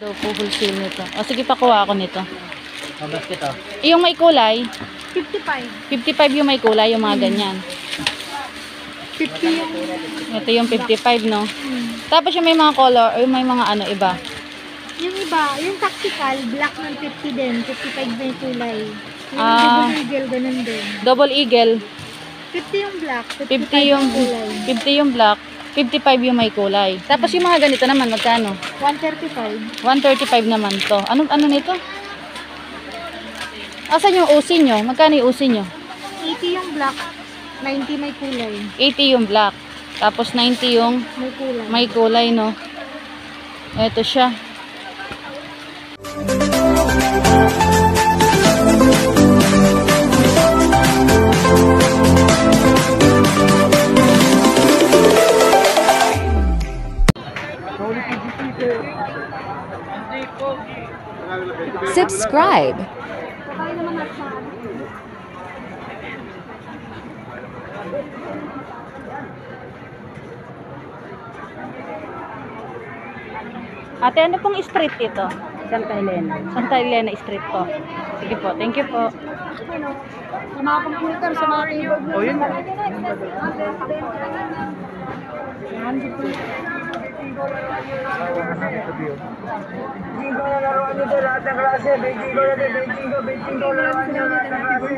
So, wholesale nito. O, sige, pakuha ako nito. Basket oh. Yung may kulay, 55. 55 yung may kulay, yung mga ganyan. 50 yung... Ito yung 55, no? Tapos yung may mga color, yung may mga ano, iba. Yung iba, yung tactical, black ng 50 din. 55 na yung kulay. Yung Ah. double eagle, ganun din. Double eagle, 50 yung black, 50 yung, kulay. 50 yung black, 55 yung may kulay. Tapos yung mga ganito naman, magkano? 135. 135 naman to. Ano nito? Asan yung usi nyo? Magkano yung usi nyo? 80 yung black, 90 may kulay. 80 yung black. Tapos 90 yung May kulay. may kulay, no? Ito siya. Subscribe. Kaya naman nasa... Ate, ano pong street ito? Santa Elena. Santa Elena Street po. Sige po, thank you po. Sa mga computer, sa mga keyboard. Oh, yun. Bingo na laruan nyo lahat ng klase. Bingo natin, bingo laruan nyo lahat ng klase.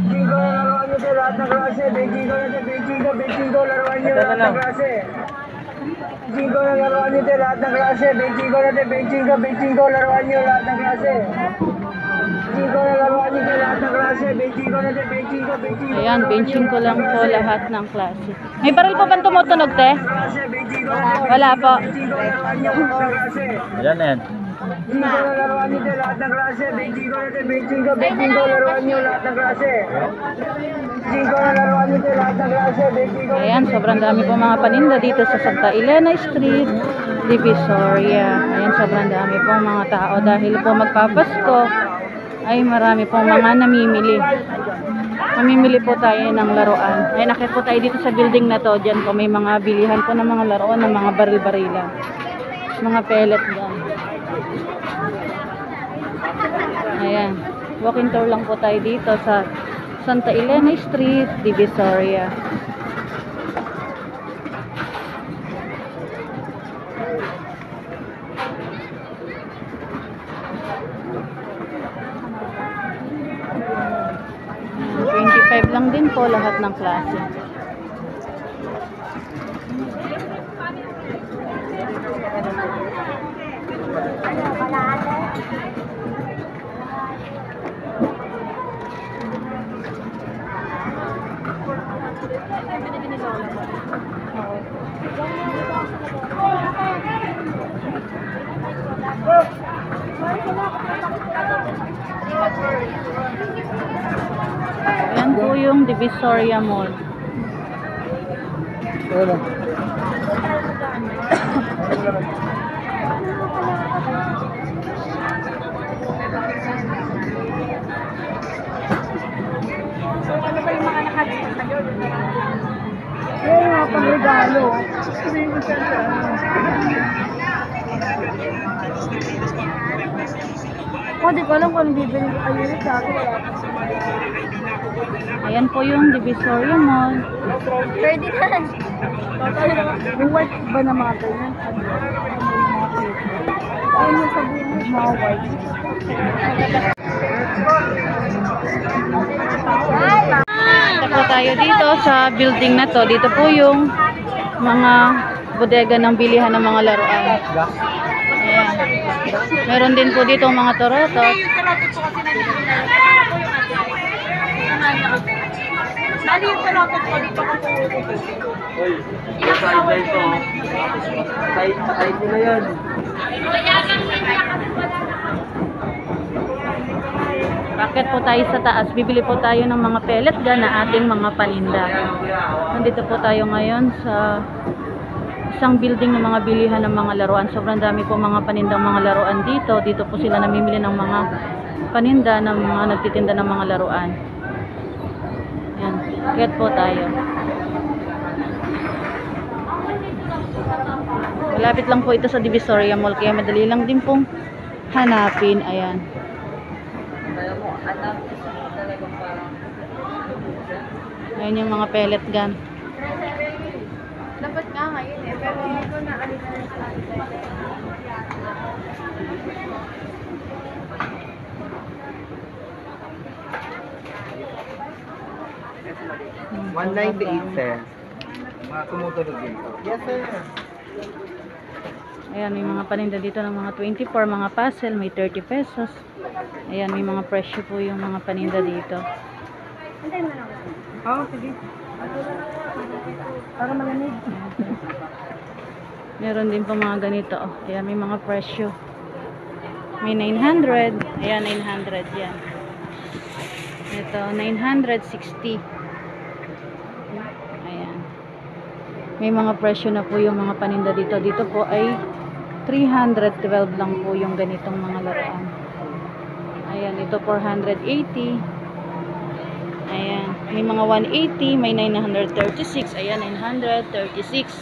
Bingo na laruan nyo lahat ng klase. Bingo natin, bingo laruan nyo lahat ng klase. Bingo na laruan nyo lahat ng klase. Bingo natin, bingo laruan nyo lahat ng klase. Bingo na laruan nyo lahat ng klase. Bingo natin, bingo. Ayan, benching ko lang po lahat ng klase. May baril po bang tumutunog, te? Wala po. Ayan na yan. Bingo na laruan nyo lahat ng klase. Bingo natin, bingo laruan nyo lahat ng klase. Bingo na laruan nyo lahat ng klase. Bingo. Ayan, sobrang dami po mga paninda dito sa Santa Elena Street, Divisoria. Ayan, sobrang dami po mga tao dahil po magpapasko ay marami pong mga namimili. Mamimili po tayo ng laruan. Ay, nakit po tayo dito sa building na to. Diyan po may mga bilihan po ng mga laruan, ng mga baril-barilan. Mga pellet gun. Ayan. Walking tour lang po tayo dito sa Santa Elena Street, Divisoria. Ayan, 25 lang din po lahat ng klase. Yan po yung Divisoria Mall. Ano ba yung mga nakadito sa'yo? Yung mga pang-regalo. Di ko alam kung anong bibili ko kayo yun. Dati wala pa. Ayan po yung Divisoria Mall. Pwede na. Yung white ba na mga ganyan? Ano yung sabihin mo? Mga white. Ito po tayo dito sa building na to. Dito po yung mga bodega ng bilihan ng mga laruan. Ayan. Meron din po dito mga torotot. Dali yung talotot ko dito ko po. Uy, yung sideline to. Side nila yan. Bakit po tayo sa taas? Bibili po tayo ng mga pellet gun na ating mga paninda. Nandito po tayo ngayon sa isang building ng mga bilihan ng mga laruan. Sobrang dami po mga panindang mga laruan dito. Dito po sila namimili ng mga paninda ng mga nagtitinda ng mga laruan. Yan. Get po tayo. Malapit lang po ito sa Divisoria Mall, kaya madali lang din pong hanapin. Ayan. Ayan yung mga pellet gun. Dapat nga ngayon eh, pero hindi ko na $1.98. Mga tumutunog dito. Yes, sir. Ayan, may mga paninda dito ng mga 24, mga puzzle, may 30 pesos. Ayan, may mga presyo po yung mga paninda dito. Oo, sige. Para malamig. Meron din po mga ganito. Oh. Ayan, may mga presyo. May 900. Ayan, 900 yan. Ito, 960. Ayan. May mga presyo na po yung mga paninda dito. Dito po ay 312 lang po yung ganitong mga laruan. Ayan, ito 480. Ayan, may mga 180, may 936. Ayan, 936.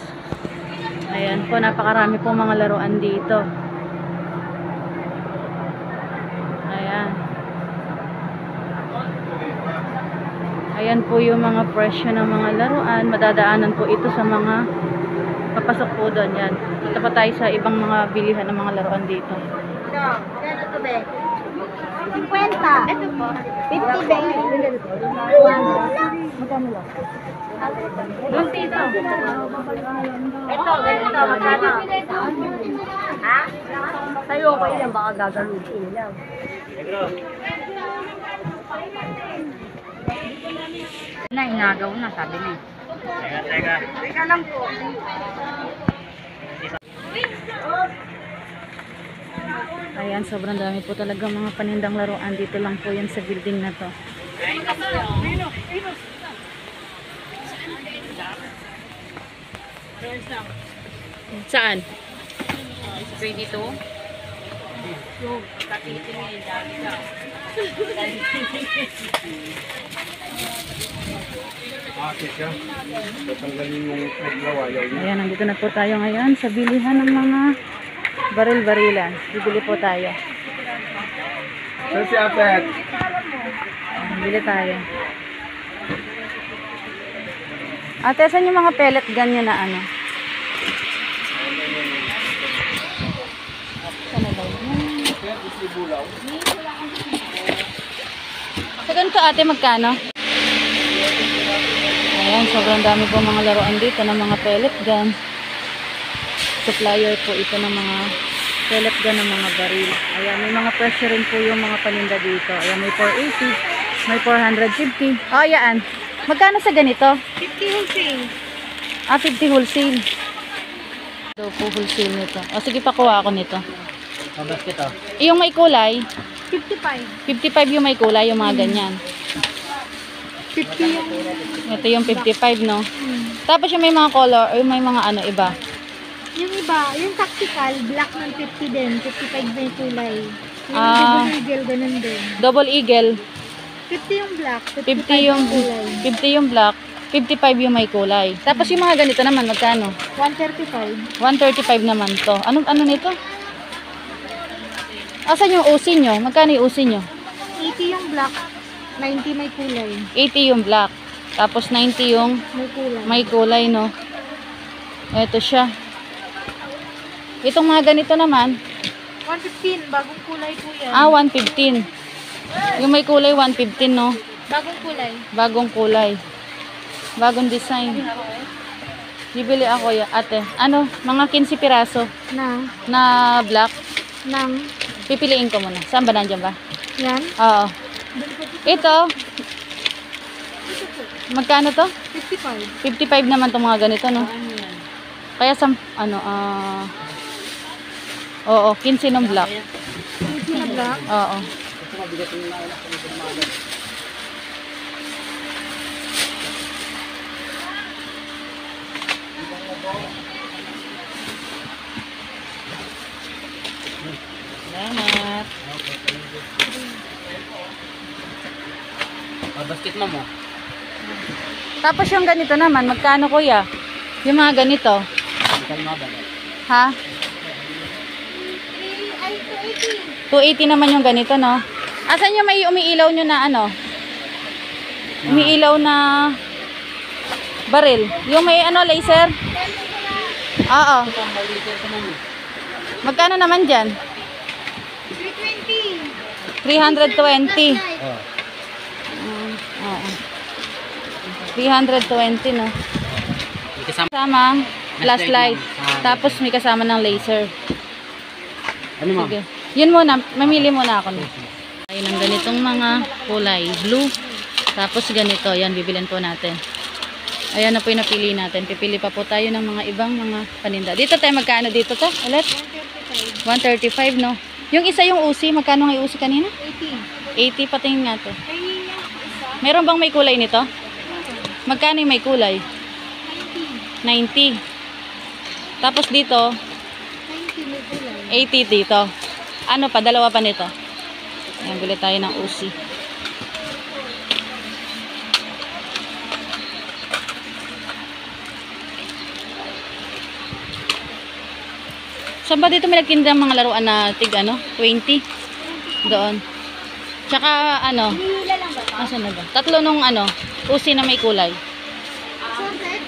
Ayan po, napakarami po mga laruan dito. Ayan. Ayan po yung mga presyo ng mga laruan. Madadaanan po ito sa mga papasok po doon. Yan. Ito pa tayo sa ibang mga bilihan ng mga laruan dito. Kano to, be? 50. Ito po. 50, be. Magkano lang? Doon dito. Ito, ganito. Magkano? Ha? Tayo ko yan. Baka gagalutin lang. Ingagaw na, sabi niya. Teka lang po. Ayan, sobrang dami po talaga mga panindang laruan. Dito lang po yan sa building na to. Saan? 22? Ayan, nandito na po tayo ngayon sa bilihan ng mga baril-barilan. Bibili po tayo. Sir, si Apet. Bili tayo. Ate, saan yung mga pellet gun nyo na ano? Saan na daw? Sa ganito ate, magkano? Ayan, sobrang dami po mga laruan dito ng mga pellet gun. Supplier po ito ng mga pellet gun ng mga baril. Ayan, may mga presyo rin po yung mga paninda dito. Ayan, may 480, may 450. Oh, ayan. Magkano sa ganito? 50 wholesale. 50 wholesale. Ito po wholesale nito. O sige, pakuha ako nito. Basket, oh. Yung may kulay, 55. 55 yung may kulay, yung mga ganyan. 50 yung... Ito yung 55, no? Tapos yung may mga color, o yung may mga ano, iba. Yung iba, yung tactical, black ng 50 din. 55 na yung kulay. Yung Ah. Double Eagle, ganun din. Double Eagle, 50 yung black, 50 yung kulay. 50 yung black, 55 yung may kulay. Tapos yung mga ganito naman, magkano? 135. 135 naman to. Ano nito? Asan yung usi nyo? Magkano yung usi nyo? 80 yung black, 90 may kulay. 80 yung black. Tapos 90 yung May kulay. may kulay, no? Ito siya. Itong mga ganito naman, 115, bagong kulay po yan. 115. Yung may kulay, 115, no? Bagong kulay. Bagong kulay. Bagong design. Bibili ako ya, ate. Ano? Mga 15 piraso Na, na black. ng, Pipiliin ko muna. Saan ba? Nandiyan ba? yan. Oo. Ito. Magkano to? 55. 55 naman itong mga ganito, no? Kaya sa, oo, 15 ng black. 50 na black. Oo. Salamat. Basket mo mo. Tapos yung ganito naman, magkano kuya? Yung mga ganito. Bakal mo ba? Ha? Ay, 280. 280 naman yung ganito, no? Asan yung may umiilaw nyo na ano? Umiilaw na baril. Yung may ano, laser? Oo. Magkano naman dyan? 320. 320. Oh. Oo. 320, no? Kasama flashlight. Tapos may kasama ng laser. Ano ma'am? Sige. Yun muna, mamili muna ako. Ayun ang ganitong mga kulay. Blue. Tapos ganito, yan, bibilin po natin. Ayan na po yung napili natin. Pipili pa po tayo ng mga ibang mga paninda. Dito tayo, magkano dito to? Ulit? 135, no? Yung isa yung usi, magkano nga yung usi kanina? 80, 80. patingin nga to. Ay, yung isa. Meron bang may kulay nito? Magkano yung may kulay? 90. 90. Tapos dito, 90 may kulay. 80 dito. Ano pa? Dalawa pa nito. Ayan, bili tayo ng usi. Saan ba dito may nagtinda ng mga laruan na tig ano? 20? Doon. Tsaka ano? Hinihila lang ba ito? Asan na ba? Tatlo nung ano, usi na may kulay. Sorted?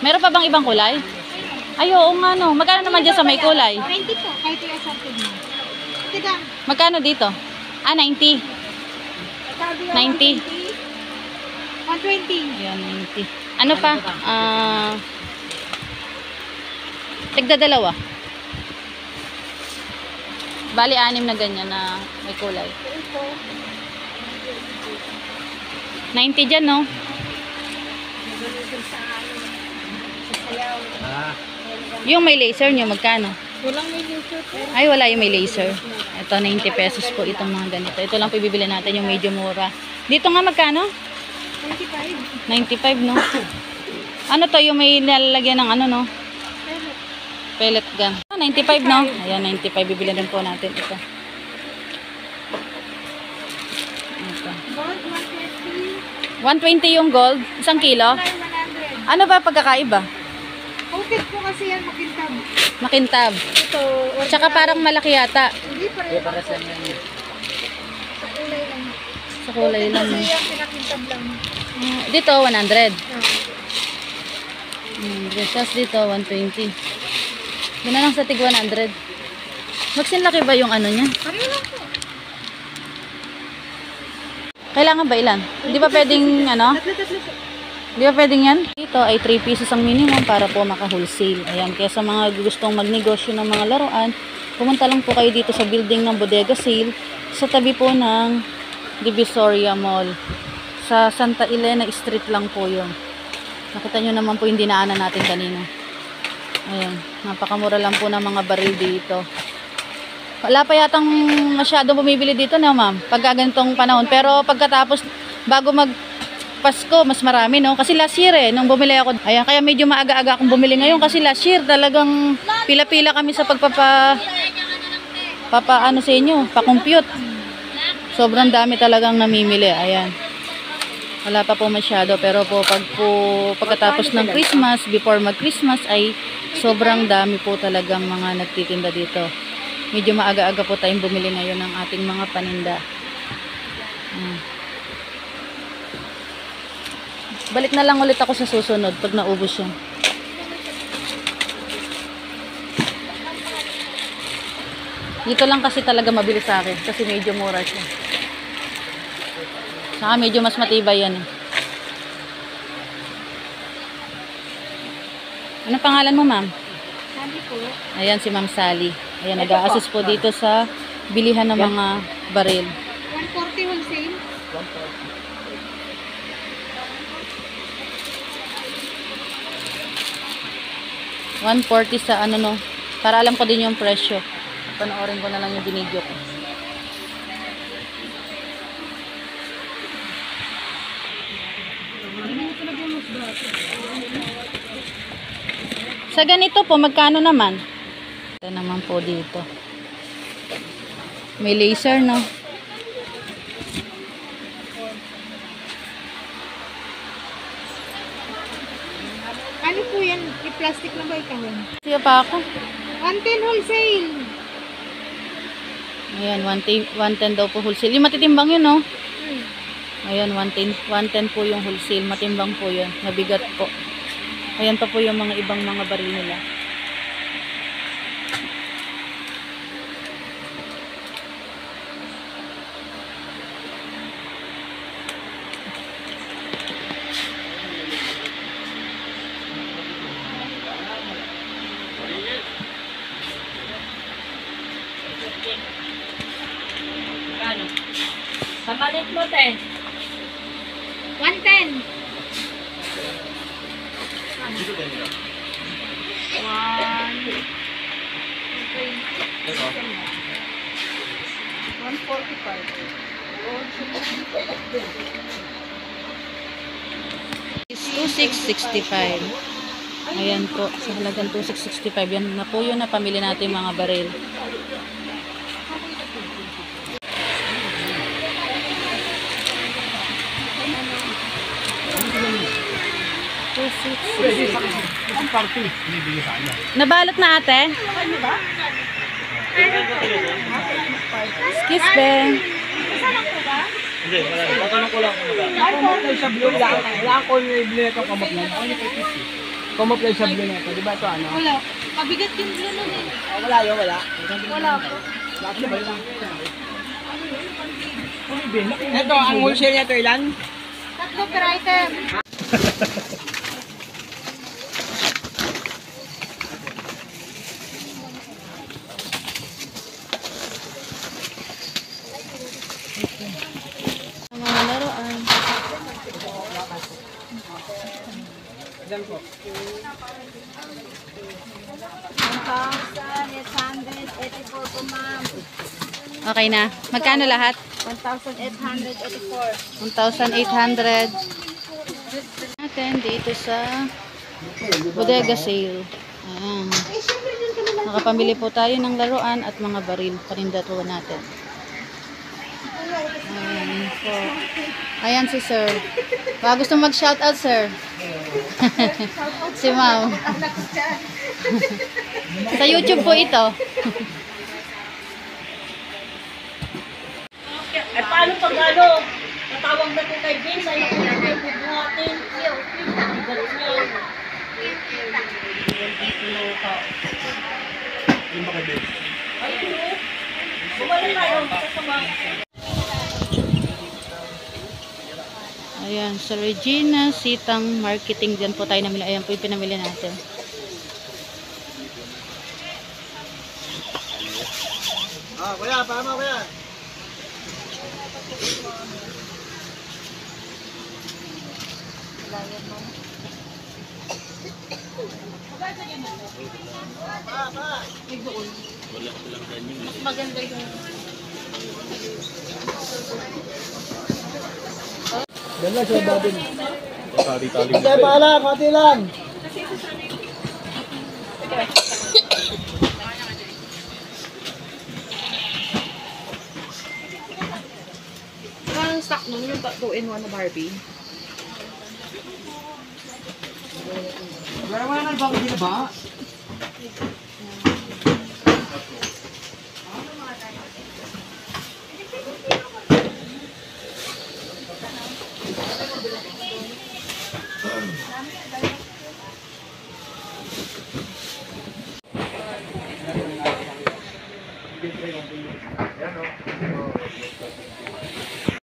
Meron pa bang ibang kulay? Ay, oo nga no. Magkano naman dyan sa may kulay? 20 po, kahit yung assorted mo. Tigang. Magkano dito? Ah, 90. 90. 120. Ayan, 90. Ano pa? Tigda dalawa. Bali, 6 na ganyan na may kulay. 90 dyan, no? Ah. Yung may laser nyo, magkano? Walang may laser po. Ay, wala yung may laser. Ito, 90 pesos po itong mga ganito. Ito lang po bibili natin, yung medyo mura. Dito nga, magkano? 25. 95, no? Ano to, yung may nilalagyan ng ano, no? Pellet gun. 95, no? Ayan, 95. Bibili rin po natin ito. Ito. Gold, 120. 120 yung gold. 1 kilo. Silver, 100. Ano ba pagkakaiba? Coated po kasi yan, makintab. Makintab. Ito, or Tsaka parang malaki yata. hindi pa rin. Para sa inyo. Sa kulay lang. Sa kulay lang. Kasi yan, pinakintab lang. Dito, 100. Ah. Tapos dito, 120. Doon na lang sa tig 100. Magsinlaki ba yung ano niya? Pareho lang po. Kailangan ba ilan? Hindi ba pwedeng ano? Tatlo po. Di ba pwedeng yan? Ito ay 3 pieces ang minimum para po maka-wholesale. Ayan, kaya sa mga gustong magnegosyo ng mga laruan, pumunta lang po kayo dito sa building ng Bodega Sale sa tabi po ng Divisoria Mall. Sa Santa Elena Street lang po yun. Nakita nyo naman po yung dinaanan natin kanina. Ayan, napakamura lang po ng mga baril dito. Wala pa yatang masyadong bumibili dito na ma'am, pagka ganitong panahon. Pero pagkatapos, bago Pasko, mas marami, no? Kasi last year nung bumili ako, ayan, kaya medyo maaga-aga akong bumili ngayon kasi last year talagang pila-pila kami sa ano sa inyo, pa-compute. Sobrang dami talagang namimili, ayan. Wala pa po masyado, pero pagkatapos ng Christmas, before mag-Christmas ay sobrang dami po talagang mga nagtitinda dito. Medyo maaga-aga po tayong bumili ngayon ng ating mga paninda. Balik na lang ulit ako sa susunod pag naubos yun. Dito lang kasi talaga mabili sa akin kasi medyo mura siya. Saka medyo mas matibay yan. Ano pangalan mo, ma'am? Sabi po, Ayan si Ma'am Sally. Ayan, nag-a-assist po dito sa bilihan ng mga baril. 140 wholesale. 140 sa ano no. Para alam ko din yung presyo. Panoorin ko na lang yung binidyo ko. Sa ganito po, magkano naman? Ito naman po dito. May laser, no? Ano po yan? I-plastic na ba ikawin? Siya pa ako. 110 wholesale. Ayan, 110 daw po wholesale. Yung matitimbang yun, no? Ayan, 110 po yung wholesale. Matimbang po yun. Mabigat po. Ayan pa po yung mga ibang mga baril nila. Samalit mo, te. 110. Is 2665. Ayan po, sa halagang 2665. Yan na po yun na pamili natin mga baril. Nabalot na ate? Excuse me. Kamoplay sa blue lang. Wala ko yung blue ito kamoplay. Kamoplay sa blue na ito. Diba ito ano? Wala. Mabigat yung blue nun eh. Wala yun, wala. Wala po. Ito, ang wholesale niya ito ilan? 3 per item. Ang mga laruan. Diyan po. 1,884 po, ma'am. Okay na. Magkano lahat? 1,884. 1,800 natin dito sa bodega sale. Ayan. Nakapamili po tayo ng laruan at mga baril. Panindatuan natin. Ayan po. Ayan si sir. Baka gusto mag-shoutout, sir. Si ma'am. Sa YouTube po ito. Ay, paano pag ano? Tatawag na ko kay Vince, ay naku na kayo bubuhatin. Galit niya. Ay, ano? Bumalik tayo. Kasama. Ayan, sa Regina Sitang Marketing. Diyan po tayo namili. Ayan po yung pinamili natin. Ah, kuya, paano kuya? Maganda yung... Dala sa babin. Kaya pala, konti lang. Parang stock nung yung 2-in-1 na Barbie. Wala nang bago din ba?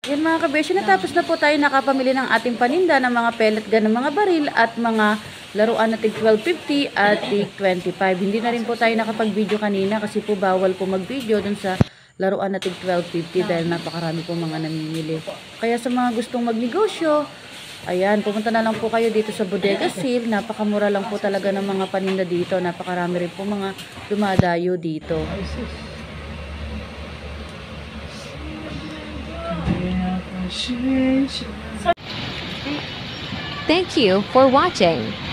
Yan mga kabesyo, natapos na po tayo nakapamili ng ating paninda ng mga pellet gun, ng mga baril at mga laruan na tig 12.50 at tig 25. Hindi na rin po tayo nakapag-video kanina kasi po bawal po mag-video dun sa laruan na tig 12.50 dahil napakarami po mga namimili. Kaya sa mga gustong magnegosyo, ayan, pumunta na lang po kayo dito sa Bodega Sale. Napakamura lang po talaga ng mga paninda dito. Napakarami rin po mga dumadayo dito. Thank you for watching.